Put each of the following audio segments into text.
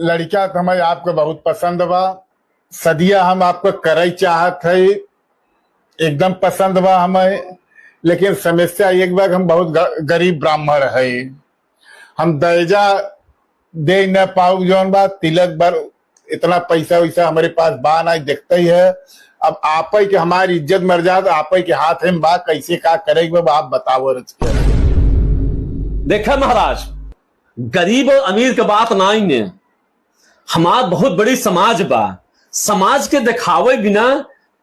लड़का तो हमें आपको बहुत पसंद बा। सदिया हम आपको करई चाहत है, एकदम पसंद बा हमें। लेकिन समस्या एक बार हम बहुत गरीब ब्राह्मण है, हम दहेजा दे न पाऊ। जौन बा तिलक भर इतना पैसा वैसा हमारे पास बा ना, देखते ही है। अब आप ही के हमारी इज्जत मर्यादा आप ही के हाथ में बा, कैसे क्या करेंगे आप बताओ। देखा महाराज, गरीब और अमीर के बात ना ही ने, हमार बहुत बड़ी समाज बा। समाज के दिखावे बिना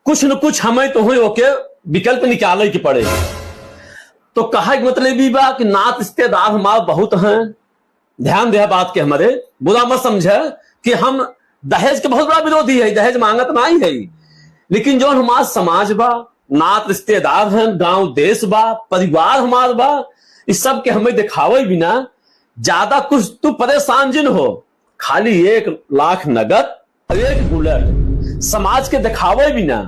कुछ न कुछ हमें तो होके विकल्प निकाले के पड़े। तो कहा मतलब भी बा कि नात रिश्तेदार हमारे बहुत हैं। ध्यान दे बात के, हमारे बुरा मत समझे कि हम दहेज के बहुत बड़ा विरोधी है, दहेज मांगत ना ही है। लेकिन जो हमारा समाज बा, नात रिश्तेदार हैं, गांव देश बा, परिवार हमार बा, इस सब के हमें दिखावे बिना ज्यादा कुछ तू परेशान जिन हो। खाली 1 लाख नगद और 1 बुलेट समाज के दिखावे बिना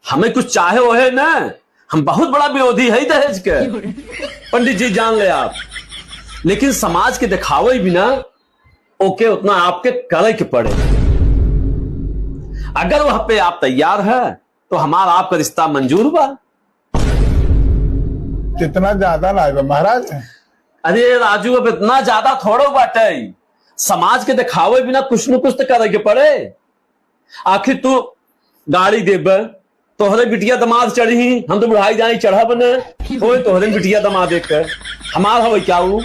हमें कुछ चाहे हो है ना। हम बहुत बड़ा विरोधी है दहेज के, पंडित जी जान ले आप। लेकिन समाज के दिखावे बिना ओके उतना आपके करे के पड़े। अगर वहां पे आप तैयार है तो हमारा आपका रिश्ता मंजूर बा। इतना ज्यादा ना महाराज। अरे राजू, अब इतना ज्यादा थोड़ो बाटे। समाज के दिखावे बिना कुछ न कुछ तो करे के पड़े। आखिर तू गाड़ी देब, तोहरे बिटिया दमाद चढ़ी, हम तो बुढ़ाई जाए चढ़ब न हो, तोहरे बिटिया दमाद देख कर हमार हवे क्या हूं।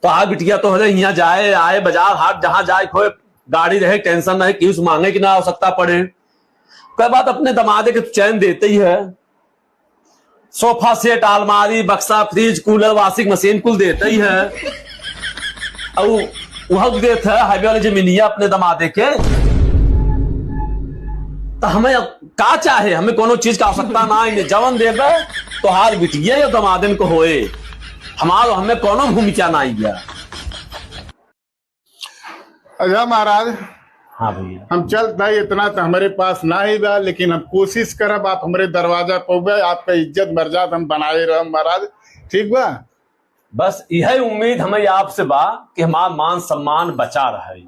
तो आ बिटिया तोहरे यहाँ जाए आए बाजार हाट जहां जाए खोए गाड़ी रहे, टेंशन ना है कि उस मांगे की ना आवश्यकता पड़े। कई बात अपने दमादे के चैन देते ही है। सोफा सेट, अलमारी, बक्सा, फ्रिज, कूलर, वॉशिंग मशीन कुल देते ही है। और वह देते है हाईवे वाली जमीनिया अपने दमादे के। तो हमें का चाहे, हमें कोनो चीज का आवश्यकता ना है। जवन देवे तो हार बिटिया या दमादन को होए, हमारो हमें कोनो भूमिका ना आई गया। अच्छा महाराज, हाँ भैया, हम चलते हैं, इतना तो हमारे पास ना ही बा, लेकिन हम कोशिश करब आप हमारे दरवाजा पहुंचे, आपका इज्जत मर्यादा हम बनाए रह महाराज। ठीक बा? बस यही उम्मीद हमें आपसे बा कि हमारा मान सम्मान बचा रहे।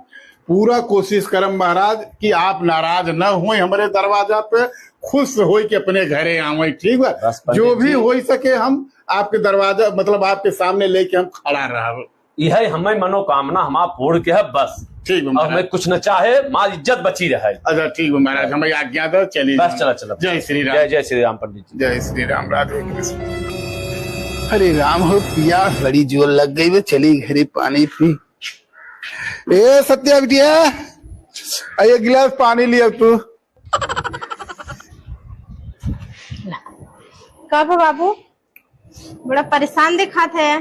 पूरा कोशिश करब महाराज कि आप नाराज न हो हमारे दरवाजा पे, खुश हो के अपने घरे आवे। ठीक बा? जो भी हो सके हम आपके दरवाजा मतलब आपके सामने लेके हम खड़ा रह। यही हमें मनोकामना हमारा पूर्ण के है बस। ठीक है, हमें कुछ न चाहे, हमारी इज्जत बची रहे। अच्छा ठीक है महाराज, हमें आज्ञा दो, चलिए। बस चला चला। जय श्री राम। जय जय श्री राम पंडित जी। जय श्री राम। राधे कृष्ण। हरे राम हो पिया, बड़ी जोर लग गई, वो चली घरे पानी पी। ए सत्या बिटिया, एक गिलास पानी लिया तू। कब बाबू बड़ा परेशान दिखा थे।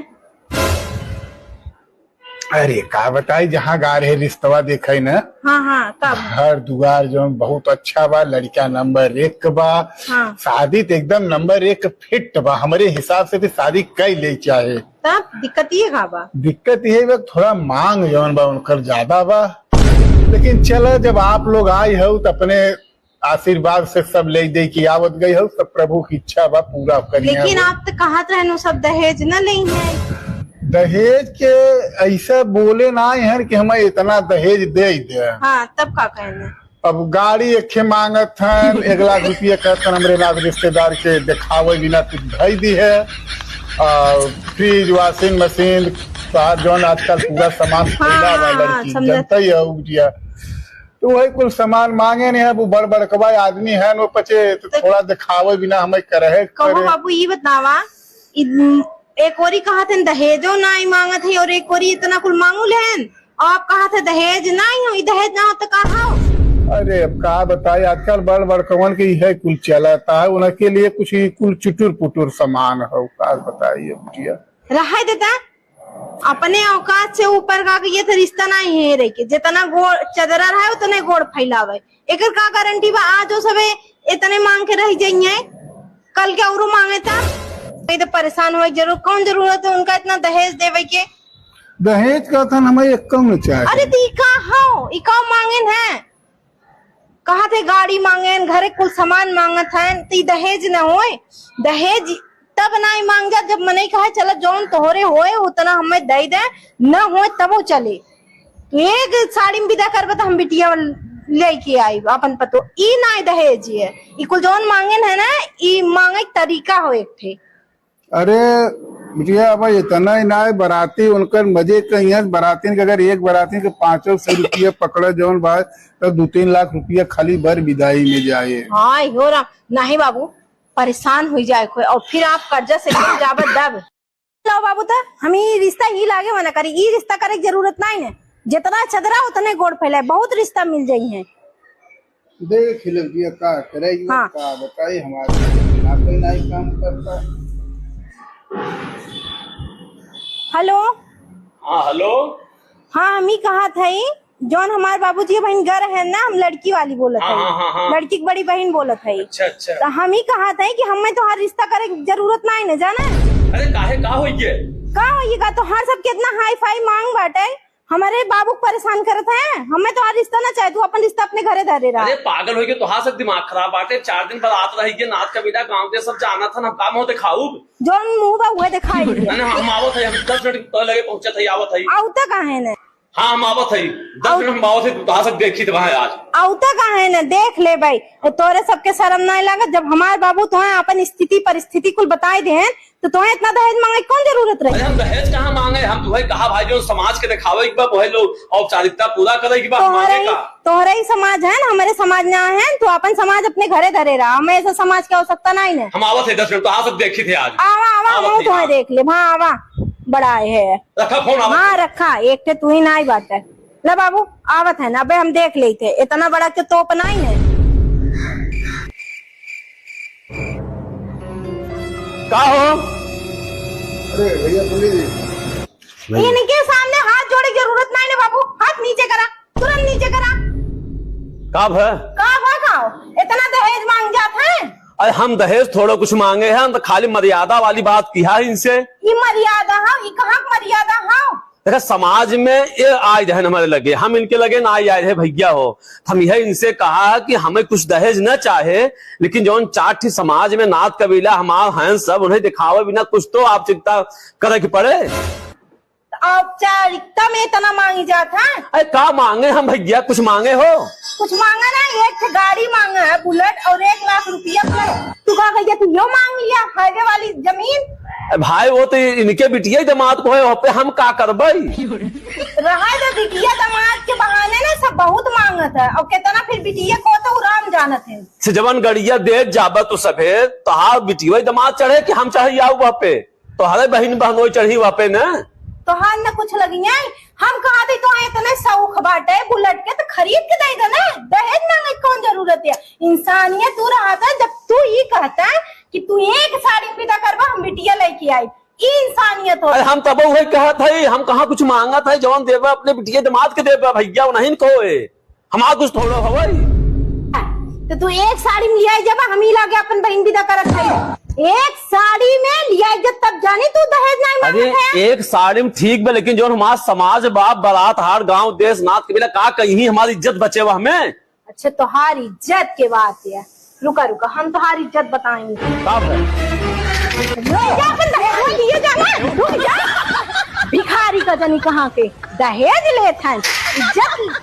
अरे का बताई, जहाँ गा रहे रिश्तवा देखे न। हाँ हाँ, कब? घर दुआर जो बहुत अच्छा बा, लड़का नंबर 1 बा। हाँ। शादी तो एकदम नंबर 1 फिट बा, हमारे हिसाब से तो शादी कई ले चाहे। तब दिक्कत ये बा? दिक्कत ये बा थोड़ा मांग जौन बा उनकर ज्यादा बा। लेकिन चलो, जब आप लोग आई हो तो अपने आशीर्वाद से सब ले दे की आवत गई हो, सब प्रभु की इच्छा बा पूरा करिए। लेकिन आप तो कहत रहनु सब दहेज न ले है। दहेज के ऐसा बोले ना है कि हमें इतना दहेज दे दे। हाँ, तब का कहना? अब गाड़ी एक मांगत है 1 लाख रुपया कहते हमरे नाथ रिश्तेदार के दिखावे बिना कुछ भाई दी है। और फ्रिज, वॉशिंग मशीन, जौन आजकल पूरा सामान लड़की जनता ही है बिटिया, तो वही कुल सामान मांगे नहीं है। वो बड़ बड़कवा आदमी है, वो पचे तो थोड़ा दिखावे बिना हमें करे। कहो बाबू, ये बतावा, एक ओरी कहा थे दहेजो ना ही मांगत है और एक ओरी इतना कुल मांगू लेन, आप कहा थे दहेज ना ही हो, दहेज ना हो तो कहा। अरे अब का बताए, आजकल बड़ बड़कवन के है कुल चलाता है, उनके लिए कुछ कुल चुटुर पुटुर सामान है। का बताइए बिटिया, रहा देता अपने औकात से ऊपर का ये तो रिश्ता नहीं है रे के, जितना गोड़ चदरा रहा है उतने गोड़ फैलावे। एक का गारंटी बा आज सबे इतने मांग के रह जाइए, कल के और मांगे था तो परेशान हो। जरूर कौन जरूरत है उनका इतना दहेज देवे के? दहेज का था हमें एक कम चाहिए। अरे तो इका मांगेन है, कहा थे गाड़ी मांगेन, घरे कुल सामान मांगत है, तो दहेज न होए। दहेज तब ना मांग जा जब मने कहा चलो जौन तोहरे होए उतना हमें दे दे, न होए तब वो चले। तू एक साड़ी में विदा करबे तो हम बिटिया लेके आई अपन पतो ई ना दहेज है ई कुल जौन मांगे है ना ई मांगे के तरीका हो एक थे। अरे बिटिया अब इतना ही ना है, बराती उनकर मजे कहीं है। बराती के अगर एक बराती के 500 रुपया पकड़े जौन बात तो 2-3 लाख रुपया खाली भर विदाई में जाए। हाँ हो रहा नहीं बाबू परेशान हो जाए कोई और फिर आप कर्जा से गिर जाबत दब लो बाबू तो हम ई रिश्ता ही लागे मना करी ई रिश्ता करे की जरूरत नहीं है जितना चदरा उतने गोड़ फैलाए बहुत रिश्ता मिल जाई है। देख लिया का करेगी हाँ। का बताई हमारे ना कोई नहीं काम करता। हेलो हाँ हेलो। हाँ हम ही कहा था जौन हमारे बाबूजी बहन घर है ना हम लड़की वाली बोलत हाँ, है हाँ, हाँ। लड़की की बड़ी बहन बोलत है। अच्छा अच्छा। तो हम ही कहा था कि हमें तो हर रिश्ता करे की जरूरत नहीं है जाना अरे काहे का हो ये? का होइएगा तो हर सब कितना हाई फाई मांग बाटे हमारे बाबू को परेशान करत है हमें तो हर रिश्ता ना चाहे तू अपन रिश्ता अपने घरे धरे रहा। अरे पागल हो गए तो हाँ सब दिमाग खराब बाटे 4 दिन बारात रही नाच का बेटा गाँव के सब जाना था ना काम होते खाऊब जौन मुंह बा हुए दिखाई हम आवत है हम 10 मिनट तो लगे पहुंचे थे आवत है। औता कहाँ है ने हाँ हम आवत है 10 मिनट हम आवत है तो सब देखी तो वहाँ आज औता कहाँ है ने देख ले भाई तोरे सबके शर्म नहीं लागत जब हमारे बाबू तुम्हें अपन स्थिति परिस्थिति कुल बताए दे तो तुम्हें इतना दहेज मांगे कौन जरूरत रही। अरे हम दहेज कहाँ मांगे हम तुम्हें कहा भाई जो समाज के दिखावे की वही लोग औपचारिकता पूरा करे की बात मांगे का तोहरे ही समाज है ना हमारे समाज ना है तो अपन समाज अपने घरे धरे रहा हमें ऐसा समाज की आवश्यकता नहीं है। हम आवत है 10 मिनट तो हाँ सब देखी थे आज आवा आवा आवत मुँह थी, तुम्हें हाँ। देख ले हाँ आवा बड़ा है रखा फोन आवत हाँ रखा एक थे तू ही ना ही बात है ले बाबू आवत है ना अबे हम देख लेते इतना बड़ा के तोप नहीं है। का हो अरे भैया पुलिस इनके सामने हाथ जोड़े की जरूरत नहीं है बाबू हाथ नीचे करा तुरंत नीचे करा कब है? कहा खाओ इतना दहेज मांग जाता है। अरे हम दहेज थोड़ा कुछ मांगे हैं हम तो खाली मर्यादा वाली बात किया है इनसे। ये मर्यादा है ये कहाँ मर्यादा है देखा समाज में ये आए है हमारे लगे हम इनके लगे ना आए है भैया हो हम यह इनसे कहा कि हमें कुछ दहेज न चाहे लेकिन जो 4 ठी समाज में नाथ कबीला हमारे हैं सब उन्हें दिखावे बिना कुछ तो आवश्यकता करे की पड़े। औपचारिकता में इतना मांगी जाता है। अरे का मांगे हम भैया कुछ मांगे हो? कुछ मांगा ना एक गाड़ी मांगा है बुलेट और 1 लाख रुपया तू कहा गया तू यो मांग लिया हाईवे वाली जमीन। भाई वो तो इनके बिटिया दामाद को है पे हम का करबे रहा तो बिटिया दामाद के बहाने ना सब बहुत मांगत है और कितना फिर बिटिया को तो उराम जानत है से जवन गड़िया दे जाबा तो सभे तोहार बिटिया दामाद चढ़े कि हम चाहे आओ वहाँ पे तोहरे बहन बहनोई चढ़ी वहाँ पे न तो हाथ न कुछ लगी है हम कहा थे तो इतने शौक बाटे बुलेट के तो खरीद के दे देना दहेज मांगे कौन जरूरत है। इंसानियत तू रहा था जब तू ये कहता है कि तू एक साड़ी विदा करवा हम बिटिया लेके आई इंसानियत हो। अरे हम तब वही कहा था हम कहाँ कुछ मांगा था जवान देवा अपने बिटिया दामाद के देवा भैया नहीं को हमारा कुछ थोड़ा हो तो तू एक साड़ी में लिया जब हम ही लागे अपन बहन विदा करत है एक साड़ी में लिया जब तब जानी तू दहेज नहीं मांगत है। अरे एक साड़ी में ठीक बा लेकिन जो हमारा समाज बाप बारात हार गांव देश नाथ कबीला का कहीं हमारी इज्जत बचे हुआ हमें। अच्छा तोहार इज्जत के बात है रुका रुका हम तोहार इज्जत बताएंगे। भिखारी का जनी कहाँ के दहेज लेत हैं इज्जत